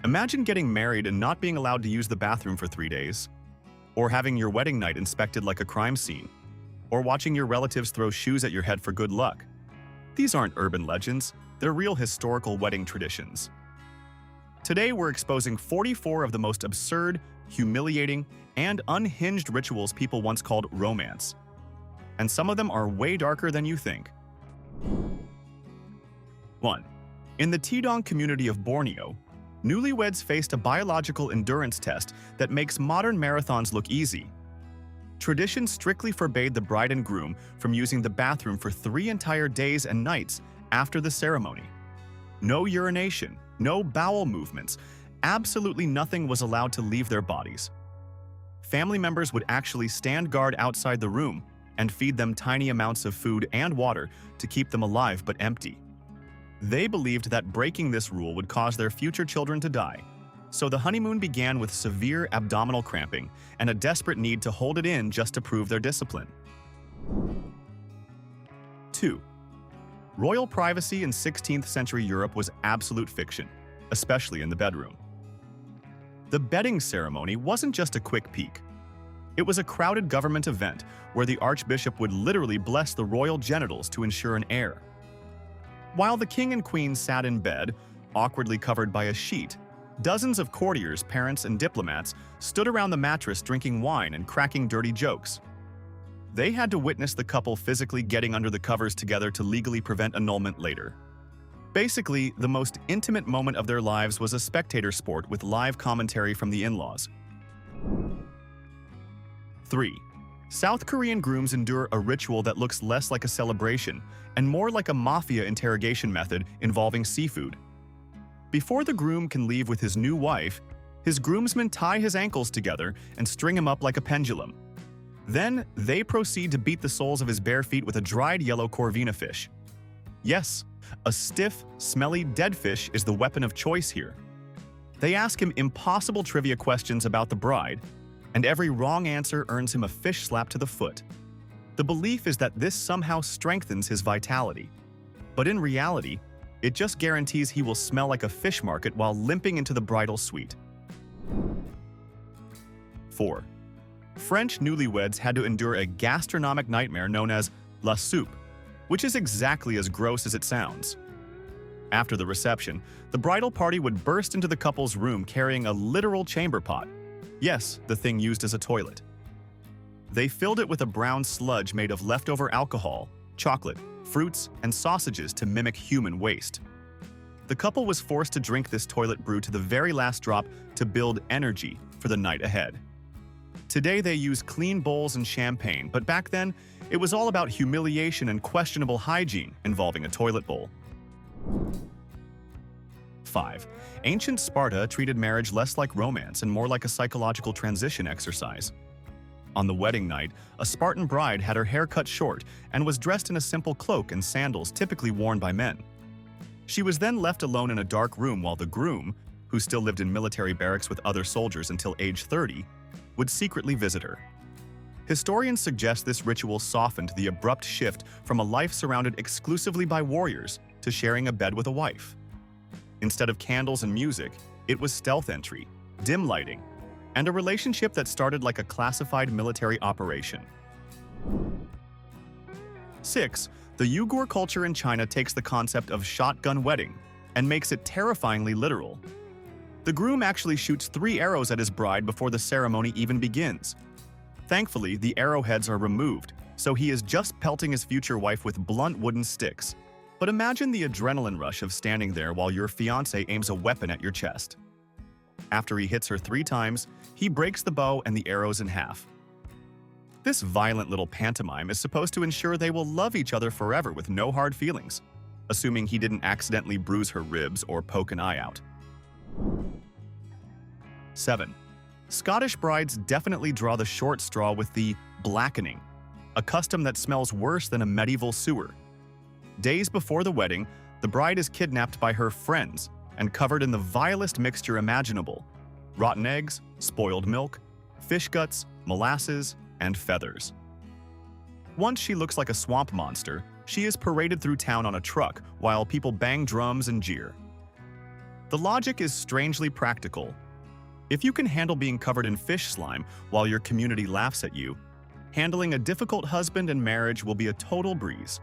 Imagine getting married and not being allowed to use the bathroom for 3 days, or having your wedding night inspected like a crime scene, or watching your relatives throw shoes at your head for good luck. These aren't urban legends, they're real historical wedding traditions. Today we're exposing 44 of the most absurd, humiliating, and unhinged rituals people once called romance. And some of them are way darker than you think. 1. In the Tidong community of Borneo, newlyweds faced a biological endurance test that makes modern marathons look easy. Tradition strictly forbade the bride and groom from using the bathroom for 3 entire days and nights after the ceremony. No urination, no bowel movements, absolutely nothing was allowed to leave their bodies. Family members would actually stand guard outside the room and feed them tiny amounts of food and water to keep them alive but empty. They believed that breaking this rule would cause their future children to die, so the honeymoon began with severe abdominal cramping and a desperate need to hold it in just to prove their discipline. 2. Royal privacy in 16th century Europe was absolute fiction, especially in the bedroom. The bedding ceremony wasn't just a quick peek. It was a crowded government event where the archbishop would literally bless the royal genitals to ensure an heir. While the king and queen sat in bed, awkwardly covered by a sheet, dozens of courtiers, parents, and diplomats stood around the mattress drinking wine and cracking dirty jokes. They had to witness the couple physically getting under the covers together to legally prevent annulment later. Basically, the most intimate moment of their lives was a spectator sport with live commentary from the in-laws. 3. South Korean grooms endure a ritual that looks less like a celebration and more like a mafia interrogation method involving seafood. Before the groom can leave with his new wife, his groomsmen tie his ankles together and string him up like a pendulum. Then, they proceed to beat the soles of his bare feet with a dried yellow corvina fish. Yes, a stiff, smelly, dead fish is the weapon of choice here. They ask him impossible trivia questions about the bride, and every wrong answer earns him a fish slap to the foot. The belief is that this somehow strengthens his vitality. But in reality, it just guarantees he will smell like a fish market while limping into the bridal suite. 4. French newlyweds had to endure a gastronomic nightmare known as la soupe, which is exactly as gross as it sounds. After the reception, the bridal party would burst into the couple's room carrying a literal chamber pot. Yes, the thing used as a toilet. They filled it with a brown sludge made of leftover alcohol, chocolate, fruits, and sausages to mimic human waste. The couple was forced to drink this toilet brew to the very last drop to build energy for the night ahead. Today they use clean bowls and champagne, but back then, it was all about humiliation and questionable hygiene involving a toilet bowl. 5. Ancient Sparta treated marriage less like romance and more like a psychological transition exercise. On the wedding night, a Spartan bride had her hair cut short and was dressed in a simple cloak and sandals typically worn by men. She was then left alone in a dark room while the groom, who still lived in military barracks with other soldiers until age 30, would secretly visit her. Historians suggest this ritual softened the abrupt shift from a life surrounded exclusively by warriors to sharing a bed with a wife. Instead of candles and music, it was stealth entry, dim lighting, and a relationship that started like a classified military operation. 6. The Uyghur culture in China takes the concept of shotgun wedding and makes it terrifyingly literal. The groom actually shoots 3 arrows at his bride before the ceremony even begins. Thankfully, the arrowheads are removed, so he is just pelting his future wife with blunt wooden sticks. But imagine the adrenaline rush of standing there while your fiancé aims a weapon at your chest. After he hits her 3 times, he breaks the bow and the arrows in half. This violent little pantomime is supposed to ensure they will love each other forever with no hard feelings, assuming he didn't accidentally bruise her ribs or poke an eye out. 7. Scottish brides definitely draw the short straw with the blackening, a custom that smells worse than a medieval sewer. Days before the wedding, the bride is kidnapped by her friends and covered in the vilest mixture imaginable: rotten eggs, spoiled milk, fish guts, molasses, and feathers. Once she looks like a swamp monster, she is paraded through town on a truck while people bang drums and jeer. The logic is strangely practical. If you can handle being covered in fish slime while your community laughs at you, handling a difficult husband and marriage will be a total breeze.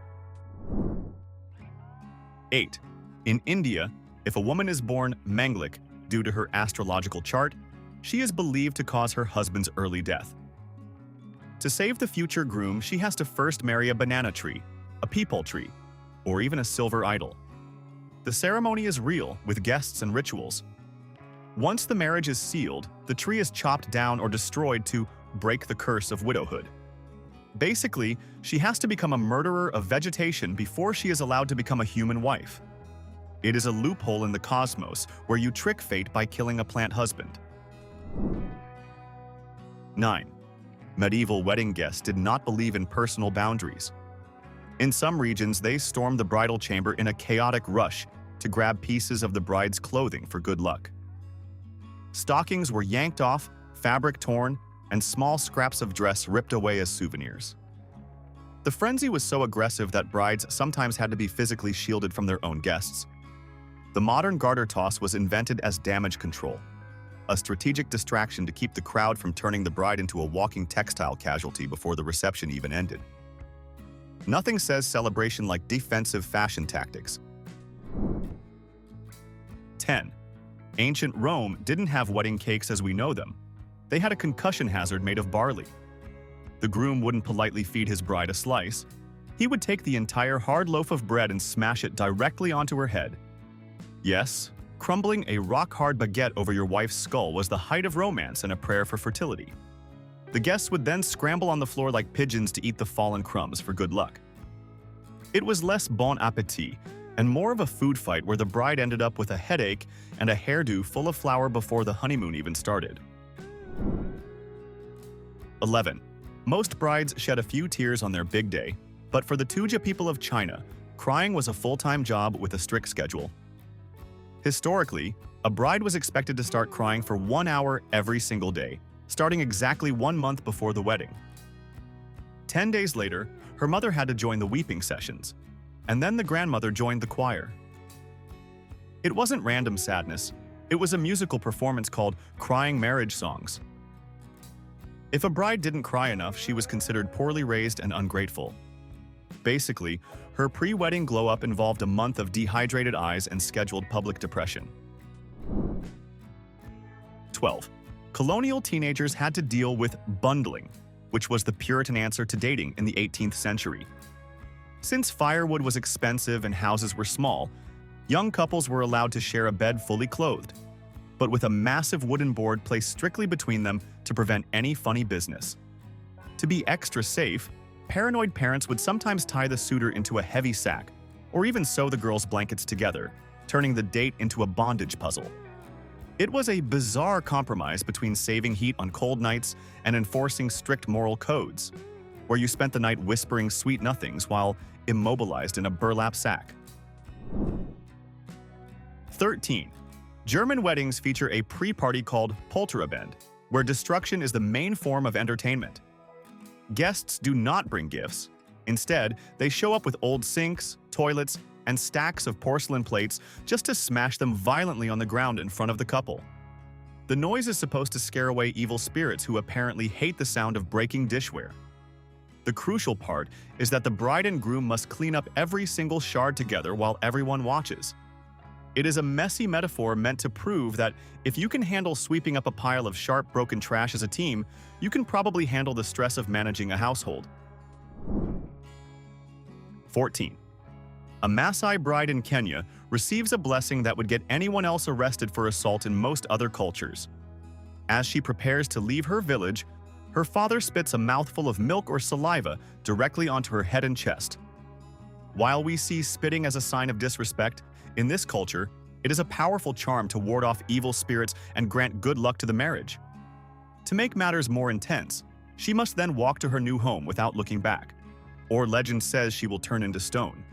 8. In India, if a woman is born Manglik due to her astrological chart, she is believed to cause her husband's early death. To save the future groom, she has to first marry a banana tree, a peepal tree, or even a silver idol. The ceremony is real, with guests and rituals. Once the marriage is sealed, the tree is chopped down or destroyed to break the curse of widowhood. Basically, she has to become a murderer of vegetation before she is allowed to become a human wife. It is a loophole in the cosmos where you trick fate by killing a plant husband. 9. Medieval wedding guests did not believe in personal boundaries. In some regions, they stormed the bridal chamber in a chaotic rush to grab pieces of the bride's clothing for good luck. Stockings were yanked off, fabric torn, and small scraps of dress ripped away as souvenirs. The frenzy was so aggressive that brides sometimes had to be physically shielded from their own guests. The modern garter toss was invented as damage control, a strategic distraction to keep the crowd from turning the bride into a walking textile casualty before the reception even ended. Nothing says celebration like defensive fashion tactics. 10. Ancient Rome didn't have wedding cakes as we know them. They had a concussion hazard made of barley. The groom wouldn't politely feed his bride a slice. He would take the entire hard loaf of bread and smash it directly onto her head. Yes, crumbling a rock-hard baguette over your wife's skull was the height of romance and a prayer for fertility. The guests would then scramble on the floor like pigeons to eat the fallen crumbs for good luck. It was less bon appétit and more of a food fight where the bride ended up with a headache and a hairdo full of flour before the honeymoon even started. 11. Most brides shed a few tears on their big day, but for the Tuja people of China, crying was a full-time job with a strict schedule. Historically, a bride was expected to start crying for 1 hour every single day, starting exactly 1 month before the wedding. 10 days later, her mother had to join the weeping sessions, and then the grandmother joined the choir. It wasn't random sadness, it was a musical performance called Crying Marriage Songs. If a bride didn't cry enough, she was considered poorly raised and ungrateful. Basically, her pre-wedding glow-up involved a month of dehydrated eyes and scheduled public depression. 12. Colonial teenagers had to deal with bundling, which was the Puritan answer to dating in the 18th century. Since firewood was expensive and houses were small, young couples were allowed to share a bed fully clothed, but with a massive wooden board placed strictly between them to prevent any funny business. To be extra safe, paranoid parents would sometimes tie the suitor into a heavy sack, or even sew the girls' blankets together, turning the date into a bondage puzzle. It was a bizarre compromise between saving heat on cold nights and enforcing strict moral codes, where you spent the night whispering sweet nothings while immobilized in a burlap sack. 13. German weddings feature a pre-party called Polterabend, where destruction is the main form of entertainment. Guests do not bring gifts. Instead, they show up with old sinks, toilets, and stacks of porcelain plates just to smash them violently on the ground in front of the couple. The noise is supposed to scare away evil spirits who apparently hate the sound of breaking dishware. The crucial part is that the bride and groom must clean up every single shard together while everyone watches. It is a messy metaphor meant to prove that if you can handle sweeping up a pile of sharp, broken trash as a team, you can probably handle the stress of managing a household. 14. A Maasai bride in Kenya receives a blessing that would get anyone else arrested for assault in most other cultures. As she prepares to leave her village, her father spits a mouthful of milk or saliva directly onto her head and chest. While we see spitting as a sign of disrespect, in this culture, it is a powerful charm to ward off evil spirits and grant good luck to the marriage. To make matters more intense, she must then walk to her new home without looking back, or legend says she will turn into stone.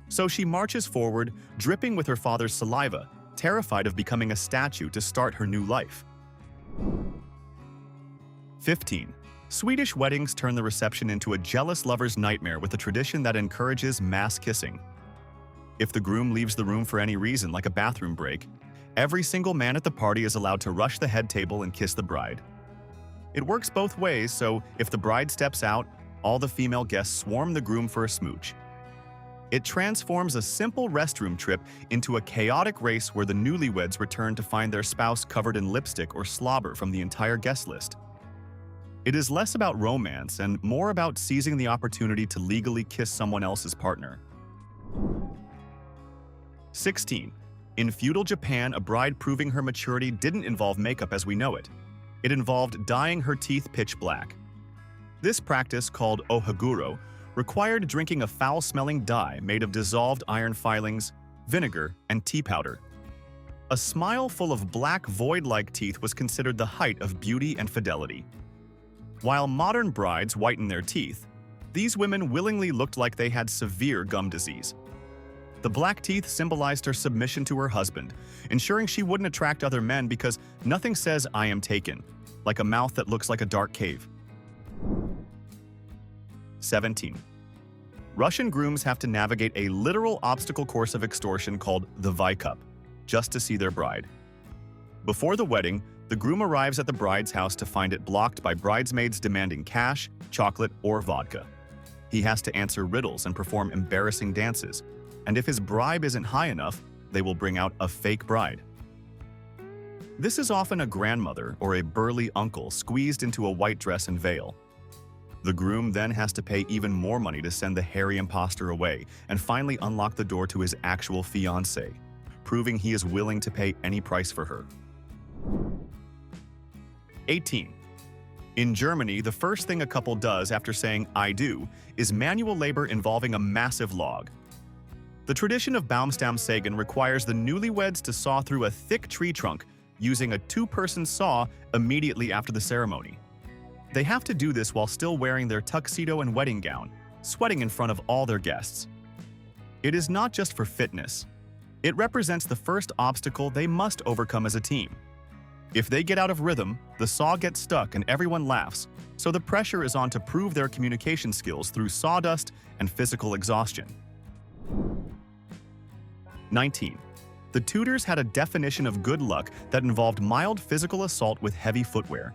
So she marches forward, dripping with her father's saliva, terrified of becoming a statue to start her new life. 15. Swedish weddings turn the reception into a jealous lover's nightmare with a tradition that encourages mass kissing. If the groom leaves the room for any reason, like a bathroom break, Every single man at the party is allowed to rush the head table and kiss the bride. It works both ways, so if the bride steps out, all the female guests swarm the groom for a smooch. It transforms a simple restroom trip into a chaotic race where the newlyweds return to find their spouse covered in lipstick or slobber from the entire guest list. It is less about romance and more about seizing the opportunity to legally kiss someone else's partner. 16. In feudal Japan, a bride proving her maturity didn't involve makeup as we know it. It involved dyeing her teeth pitch black. This practice, called ohaguro, required drinking a foul-smelling dye made of dissolved iron filings, vinegar, and tea powder. A smile full of black void-like teeth was considered the height of beauty and fidelity. While modern brides whiten their teeth, these women willingly looked like they had severe gum disease. The black teeth symbolized her submission to her husband, ensuring she wouldn't attract other men because nothing says "I am taken" like a mouth that looks like a dark cave. 17. Russian grooms have to navigate a literal obstacle course of extortion called the Vykup, just to see their bride. Before the wedding, the groom arrives at the bride's house to find it blocked by bridesmaids demanding cash, chocolate, or vodka. He has to answer riddles and perform embarrassing dances, and if his bribe isn't high enough, they will bring out a fake bride. This is often a grandmother or a burly uncle squeezed into a white dress and veil. The groom then has to pay even more money to send the hairy imposter away and finally unlock the door to his actual fiancée, proving he is willing to pay any price for her. 18. In Germany, the first thing a couple does after saying "I do" is manual labor involving a massive log. The tradition of Baumstammsägen requires the newlyweds to saw through a thick tree trunk using a two-person saw immediately after the ceremony. They have to do this while still wearing their tuxedo and wedding gown, sweating in front of all their guests. It is not just for fitness. It represents the first obstacle they must overcome as a team. If they get out of rhythm, the saw gets stuck and everyone laughs, so the pressure is on to prove their communication skills through sawdust and physical exhaustion. 19. The Tudors had a definition of good luck that involved mild physical assault with heavy footwear.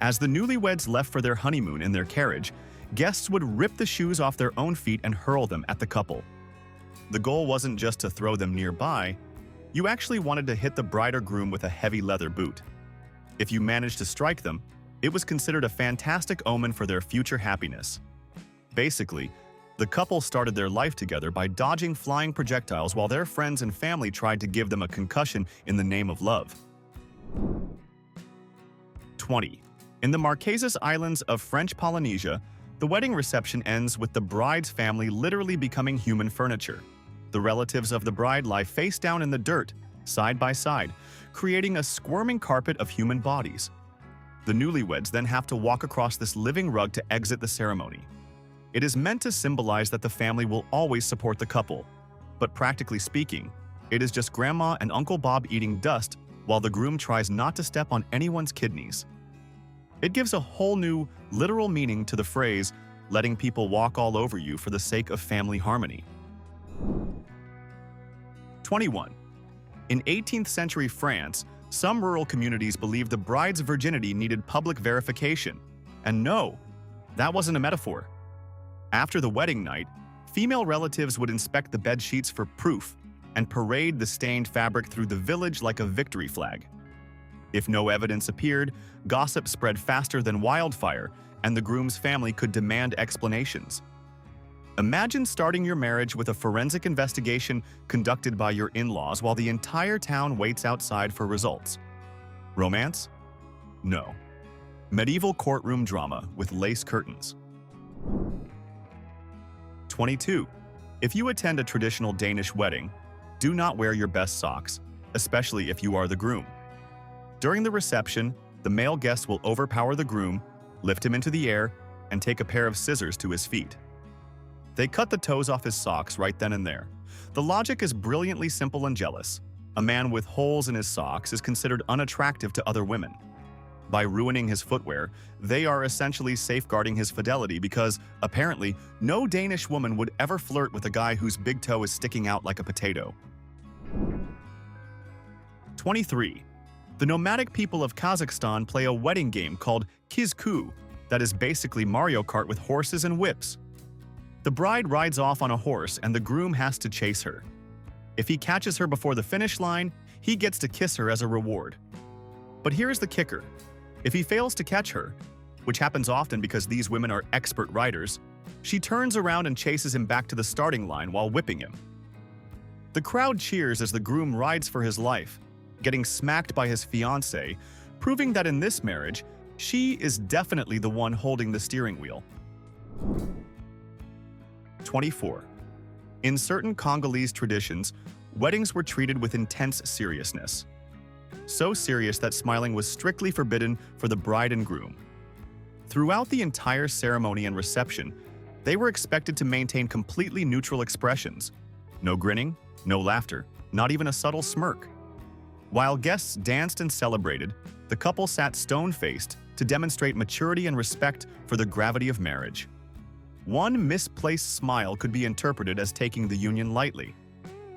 As the newlyweds left for their honeymoon in their carriage, guests would rip the shoes off their own feet and hurl them at the couple. The goal wasn't just to throw them nearby, you actually wanted to hit the bride or groom with a heavy leather boot. If you managed to strike them, it was considered a fantastic omen for their future happiness. Basically, the couple started their life together by dodging flying projectiles while their friends and family tried to give them a concussion in the name of love. 20. In the Marquesas Islands of French Polynesia, the wedding reception ends with the bride's family literally becoming human furniture. The relatives of the bride lie face down in the dirt, side by side, creating a squirming carpet of human bodies. The newlyweds then have to walk across this living rug to exit the ceremony. It is meant to symbolize that the family will always support the couple, but practically speaking, it is just Grandma and Uncle Bob eating dust while the groom tries not to step on anyone's kidneys. It gives a whole new, literal meaning to the phrase, letting people walk all over you for the sake of family harmony. 21. In 18th century France, some rural communities believed the bride's virginity needed public verification. And no, that wasn't a metaphor. After the wedding night, female relatives would inspect the bed sheets for proof and parade the stained fabric through the village like a victory flag. If no evidence appeared, gossip spread faster than wildfire, and the groom's family could demand explanations. Imagine starting your marriage with a forensic investigation conducted by your in-laws while the entire town waits outside for results. Romance? No. Medieval courtroom drama with lace curtains. 22. If you attend a traditional Danish wedding, do not wear your best socks, especially if you are the groom. During the reception, the male guest will overpower the groom, lift him into the air, and take a pair of scissors to his feet. They cut the toes off his socks right then and there. The logic is brilliantly simple and jealous. A man with holes in his socks is considered unattractive to other women. By ruining his footwear, they are essentially safeguarding his fidelity because, apparently, no Danish woman would ever flirt with a guy whose big toe is sticking out like a potato. 23. The nomadic people of Kazakhstan play a wedding game called Kizku that is basically Mario Kart with horses and whips. The bride rides off on a horse and the groom has to chase her. If he catches her before the finish line, he gets to kiss her as a reward. But here's the kicker. If he fails to catch her, which happens often because these women are expert riders, she turns around and chases him back to the starting line while whipping him. The crowd cheers as the groom rides for his life, getting smacked by his fiancée, proving that in this marriage, she is definitely the one holding the steering wheel. 24. In certain Congolese traditions, weddings were treated with intense seriousness. So serious that smiling was strictly forbidden for the bride and groom. Throughout the entire ceremony and reception, they were expected to maintain completely neutral expressions. No grinning, no laughter, not even a subtle smirk. While guests danced and celebrated, the couple sat stone-faced to demonstrate maturity and respect for the gravity of marriage. One misplaced smile could be interpreted as taking the union lightly.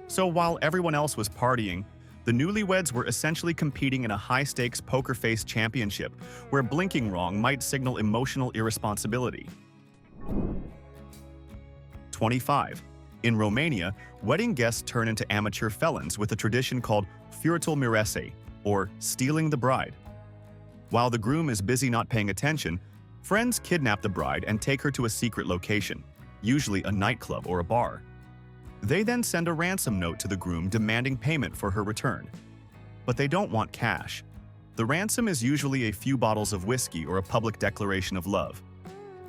So while everyone else was partying, the newlyweds were essentially competing in a high-stakes poker face championship where blinking wrong might signal emotional irresponsibility. 25. In Romania, wedding guests turn into amateur felons with a tradition called furtul mirese, or stealing the bride. While the groom is busy not paying attention, friends kidnap the bride and take her to a secret location, usually a nightclub or a bar. They then send a ransom note to the groom demanding payment for her return. But they don't want cash. The ransom is usually a few bottles of whiskey or a public declaration of love.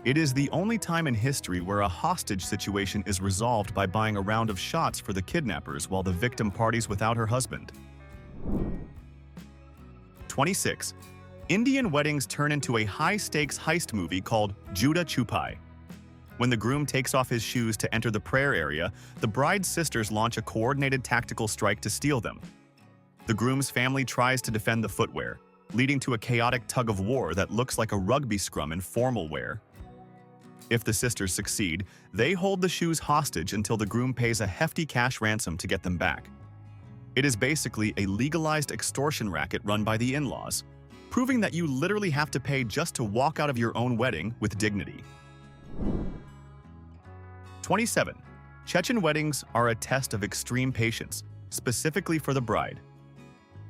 It is the only time in history where a hostage situation is resolved by buying a round of shots for the kidnappers while the victim parties without her husband. 26. Indian weddings turn into a high-stakes heist movie called Juda Chupai. When the groom takes off his shoes to enter the prayer area, the bride's sisters launch a coordinated tactical strike to steal them. The groom's family tries to defend the footwear, leading to a chaotic tug-of-war that looks like a rugby scrum in formal wear. If the sisters succeed, they hold the shoes hostage until the groom pays a hefty cash ransom to get them back. It is basically a legalized extortion racket run by the in-laws, proving that you literally have to pay just to walk out of your own wedding with dignity. 27. Chechen weddings are a test of extreme patience, specifically for the bride.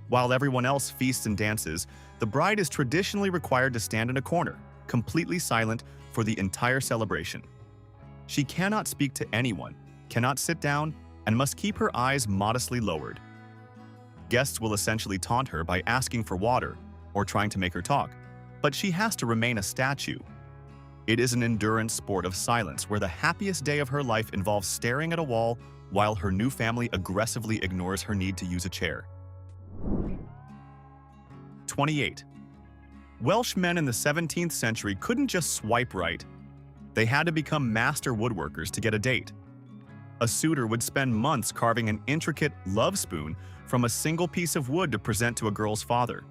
While everyone else feasts and dances, the bride is traditionally required to stand in a corner, completely silent for the entire celebration. She cannot speak to anyone, cannot sit down, and must keep her eyes modestly lowered. Guests will essentially taunt her by asking for water or trying to make her talk, but she has to remain a statue. It is an endurance sport of silence where the happiest day of her life involves staring at a wall while her new family aggressively ignores her need to use a chair. 28. Welsh men in the 17th century couldn't just swipe right. They had to become master woodworkers to get a date. A suitor would spend months carving an intricate love spoon from a single piece of wood to present to a girl's father.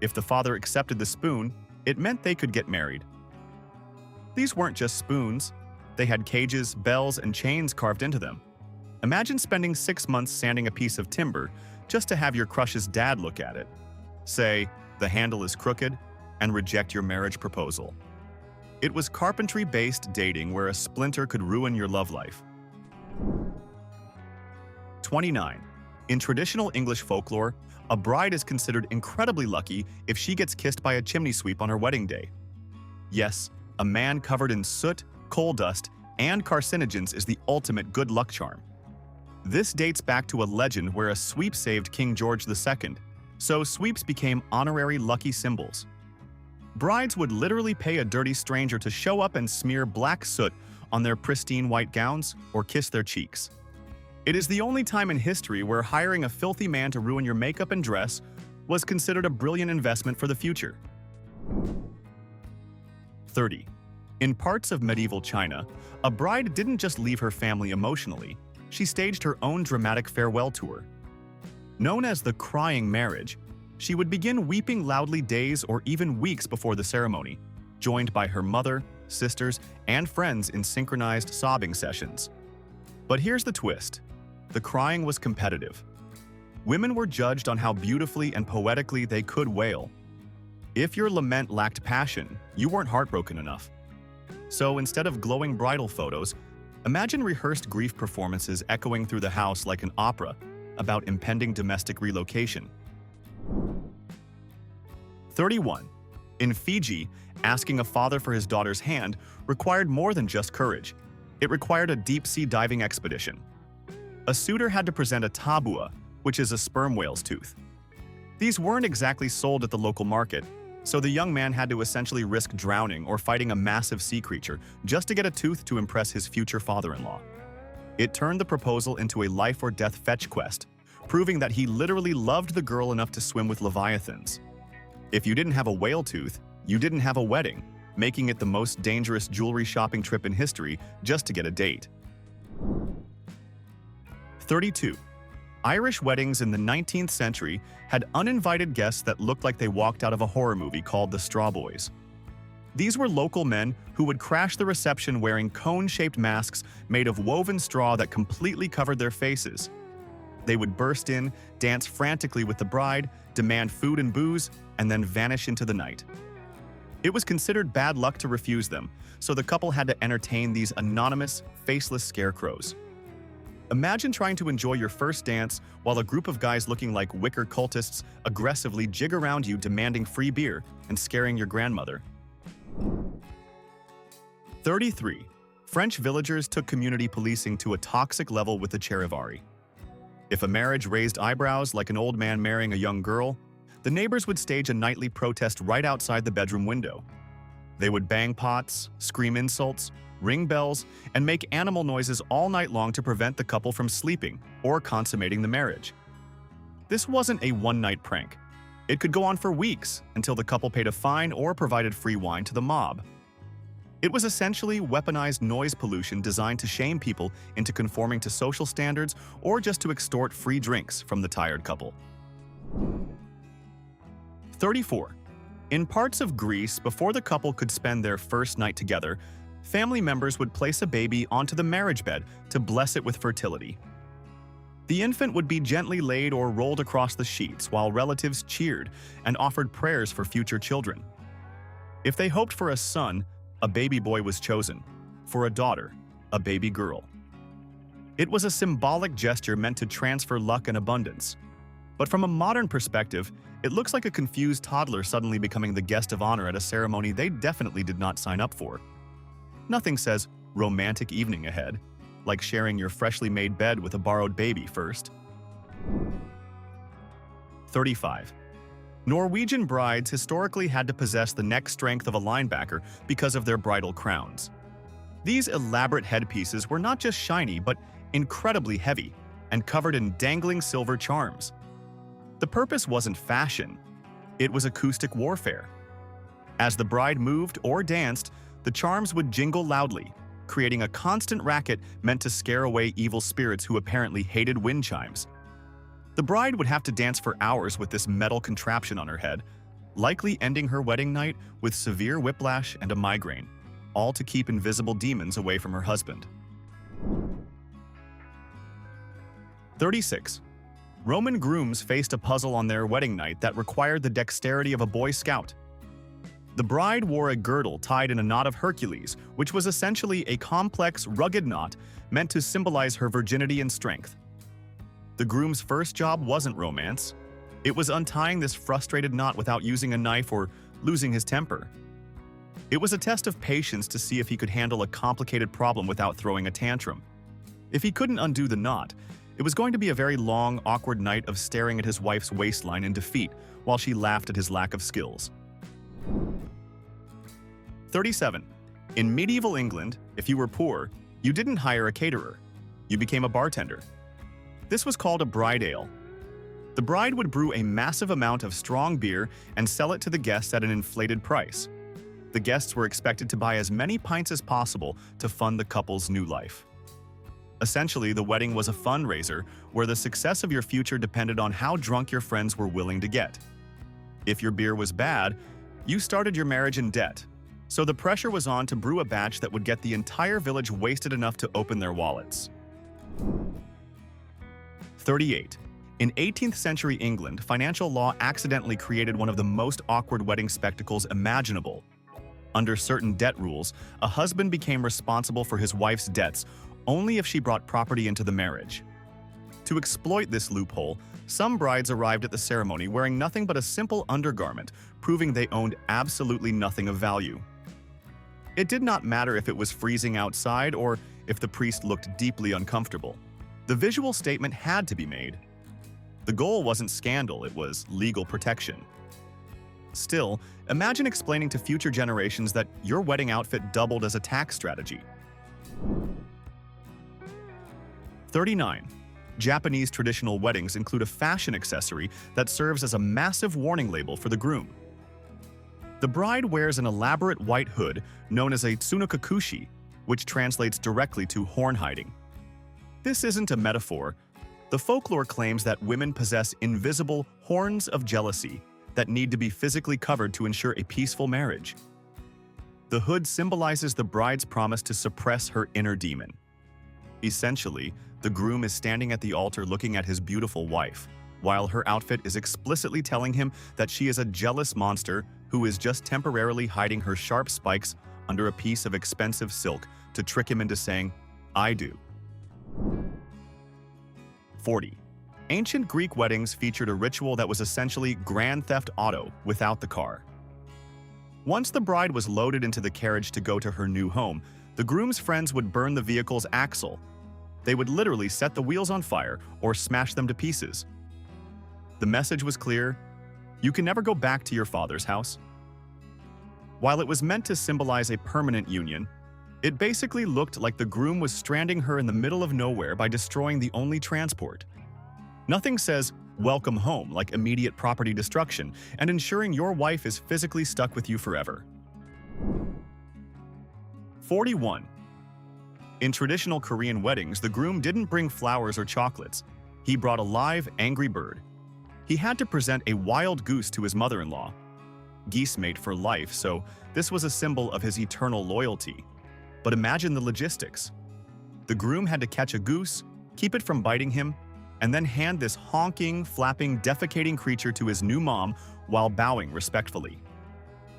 If the father accepted the spoon, it meant they could get married. These weren't just spoons. They had cages, bells, and chains carved into them. Imagine spending 6 months sanding a piece of timber just to have your crush's dad look at it, say, "The handle is crooked," and reject your marriage proposal. It was carpentry-based dating where a splinter could ruin your love life. 29. In traditional English folklore, a bride is considered incredibly lucky if she gets kissed by a chimney sweep on her wedding day. Yes, a man covered in soot, coal dust, and carcinogens is the ultimate good luck charm. This dates back to a legend where a sweep saved King George II, so sweeps became honorary lucky symbols. Brides would literally pay a dirty stranger to show up and smear black soot on their pristine white gowns or kiss their cheeks. It is the only time in history where hiring a filthy man to ruin your makeup and dress was considered a brilliant investment for the future. 30. In parts of medieval China, a bride didn't just leave her family emotionally, she staged her own dramatic farewell tour. Known as the crying marriage, she would begin weeping loudly days or even weeks before the ceremony, joined by her mother, sisters, and friends in synchronized sobbing sessions. But here's the twist. The crying was competitive. Women were judged on how beautifully and poetically they could wail. If your lament lacked passion, you weren't heartbroken enough. So instead of glowing bridal photos, imagine rehearsed grief performances echoing through the house like an opera about impending domestic relocation. 31. In Fiji, asking a father for his daughter's hand required more than just courage. It required a deep-sea diving expedition. A suitor had to present a tabua, which is a sperm whale's tooth. These weren't exactly sold at the local market, so the young man had to essentially risk drowning or fighting a massive sea creature just to get a tooth to impress his future father-in-law. It turned the proposal into a life-or-death fetch quest, proving that he literally loved the girl enough to swim with leviathans. If you didn't have a whale tooth, you didn't have a wedding, making it the most dangerous jewelry shopping trip in history just to get a date. 32. Irish weddings in the 19th century had uninvited guests that looked like they walked out of a horror movie called the Straw Boys. These were local men who would crash the reception wearing cone-shaped masks made of woven straw that completely covered their faces. They would burst in, dance frantically with the bride, demand food and booze, and then vanish into the night. It was considered bad luck to refuse them, so the couple had to entertain these anonymous, faceless scarecrows. Imagine trying to enjoy your first dance while a group of guys looking like wicker cultists aggressively jig around you demanding free beer and scaring your grandmother. 33. French villagers took community policing to a toxic level with the charivari. If a marriage raised eyebrows like an old man marrying a young girl, the neighbors would stage a nightly protest right outside the bedroom window. They would bang pots, scream insults, ring bells, and make animal noises all night long to prevent the couple from sleeping or consummating the marriage. This wasn't a one-night prank. It could go on for weeks until the couple paid a fine or provided free wine to the mob. It was essentially weaponized noise pollution designed to shame people into conforming to social standards or just to extort free drinks from the tired couple. 34. In parts of Greece, before the couple could spend their first night together, family members would place a baby onto the marriage bed to bless it with fertility. The infant would be gently laid or rolled across the sheets while relatives cheered and offered prayers for future children. If they hoped for a son, a baby boy was chosen. For a daughter, a baby girl. It was a symbolic gesture meant to transfer luck and abundance. But from a modern perspective, it looks like a confused toddler suddenly becoming the guest of honor at a ceremony they definitely did not sign up for. Nothing says romantic evening ahead, like sharing your freshly made bed with a borrowed baby first. 35. Norwegian brides historically had to possess the neck strength of a linebacker because of their bridal crowns. These elaborate headpieces were not just shiny, but incredibly heavy and covered in dangling silver charms. The purpose wasn't fashion, it was acoustic warfare. As the bride moved or danced, the charms would jingle loudly, creating a constant racket meant to scare away evil spirits who apparently hated wind chimes. The bride would have to dance for hours with this metal contraption on her head, likely ending her wedding night with severe whiplash and a migraine, all to keep invisible demons away from her husband. 36. Roman grooms faced a puzzle on their wedding night that required the dexterity of a Boy Scout. The bride wore a girdle tied in a knot of Hercules, which was essentially a complex, rugged knot meant to symbolize her virginity and strength. The groom's first job wasn't romance. It was untying this frustrated knot without using a knife or losing his temper. It was a test of patience to see if he could handle a complicated problem without throwing a tantrum. If he couldn't undo the knot, it was going to be a very long, awkward night of staring at his wife's waistline in defeat while she laughed at his lack of skills. 37. In medieval England, if you were poor, you didn't hire a caterer. You became a bartender. This was called a bride ale. The bride would brew a massive amount of strong beer and sell it to the guests at an inflated price. The guests were expected to buy as many pints as possible to fund the couple's new life. Essentially, the wedding was a fundraiser where the success of your future depended on how drunk your friends were willing to get. If your beer was bad, you started your marriage in debt, so the pressure was on to brew a batch that would get the entire village wasted enough to open their wallets. 38. In 18th century England, financial law accidentally created one of the most awkward wedding spectacles imaginable. Under certain debt rules, a husband became responsible for his wife's debts only if she brought property into the marriage. To exploit this loophole, some brides arrived at the ceremony wearing nothing but a simple undergarment, proving they owned absolutely nothing of value. It did not matter if it was freezing outside or if the priest looked deeply uncomfortable. The visual statement had to be made. The goal wasn't scandal, it was legal protection. Still, imagine explaining to future generations that your wedding outfit doubled as a tax strategy. 39. Japanese traditional weddings include a fashion accessory that serves as a massive warning label for the groom. The bride wears an elaborate white hood known as a tsunokakushi, which translates directly to horn hiding. This isn't a metaphor. The folklore claims that women possess invisible horns of jealousy that need to be physically covered to ensure a peaceful marriage. The hood symbolizes the bride's promise to suppress her inner demon. Essentially, the groom is standing at the altar looking at his beautiful wife, while her outfit is explicitly telling him that she is a jealous monster who is just temporarily hiding her sharp spikes under a piece of expensive silk to trick him into saying, "I do." 40. Ancient Greek weddings featured a ritual that was essentially Grand Theft Auto without the car. Once the bride was loaded into the carriage to go to her new home, the groom's friends would burn the vehicle's axle. They would literally set the wheels on fire or smash them to pieces. The message was clear: you can never go back to your father's house. While it was meant to symbolize a permanent union, it basically looked like the groom was stranding her in the middle of nowhere by destroying the only transport. Nothing says "welcome home" like immediate property destruction and ensuring your wife is physically stuck with you forever. 41. In traditional Korean weddings, the groom didn't bring flowers or chocolates. He brought a live, angry bird. He had to present a wild goose to his mother-in-law. Geese mate for life, so this was a symbol of his eternal loyalty. But imagine the logistics. The groom had to catch a goose, keep it from biting him, and then hand this honking, flapping, defecating creature to his new mom while bowing respectfully.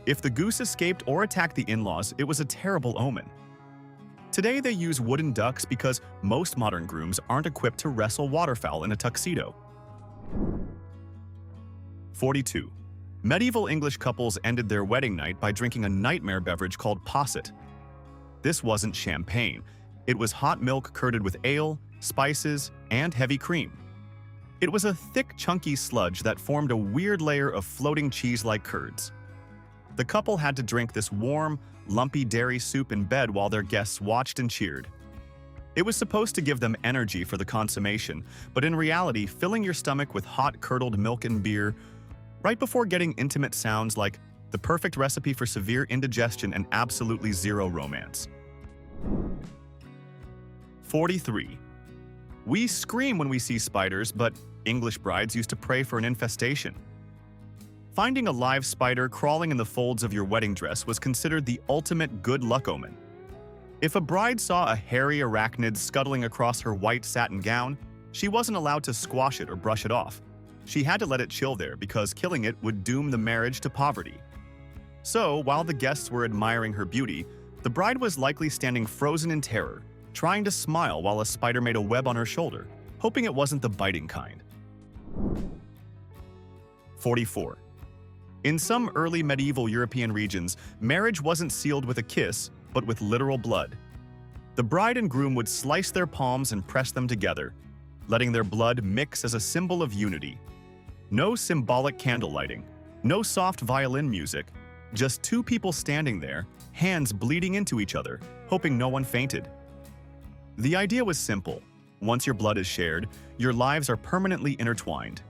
If the goose escaped or attacked the in-laws, it was a terrible omen. Today they use wooden ducks because most modern grooms aren't equipped to wrestle waterfowl in a tuxedo. 42. Medieval English couples ended their wedding night by drinking a nightmare beverage called posset. This wasn't champagne. It was hot milk curded with ale, spices, and heavy cream. It was a thick, chunky sludge that formed a weird layer of floating cheese-like curds. The couple had to drink this warm, lumpy dairy soup in bed while their guests watched and cheered. It was supposed to give them energy for the consummation, but in reality, filling your stomach with hot, curdled milk and beer right before getting intimate sounds like the perfect recipe for severe indigestion and absolutely zero romance. 43. We scream when we see spiders, but English brides used to pray for an infestation. Finding a live spider crawling in the folds of your wedding dress was considered the ultimate good luck omen. If a bride saw a hairy arachnid scuttling across her white satin gown, she wasn't allowed to squash it or brush it off. She had to let it chill there because killing it would doom the marriage to poverty. So, while the guests were admiring her beauty, the bride was likely standing frozen in terror, trying to smile while a spider made a web on her shoulder, hoping it wasn't the biting kind. 44. In some early medieval European regions, marriage wasn't sealed with a kiss, but with literal blood. The bride and groom would slice their palms and press them together, letting their blood mix as a symbol of unity. No symbolic candle lighting, no soft violin music, just two people standing there, hands bleeding into each other, hoping no one fainted. The idea was simple. Once your blood is shared, your lives are permanently intertwined.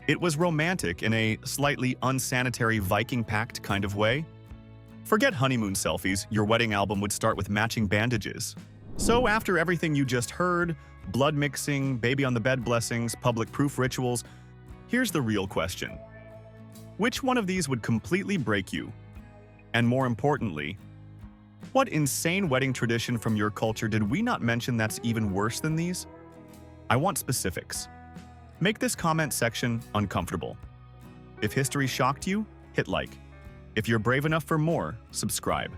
It was romantic in a slightly unsanitary Viking pact kind of way. Forget honeymoon selfies, your wedding album would start with matching bandages. So after everything you just heard, blood mixing, baby on the bed blessings, public proof rituals, here's the real question. Which one of these would completely break you? And more importantly, what insane wedding tradition from your culture did we not mention that's even worse than these? I want specifics. Make this comment section uncomfortable. If history shocked you, hit like. If you're brave enough for more, subscribe.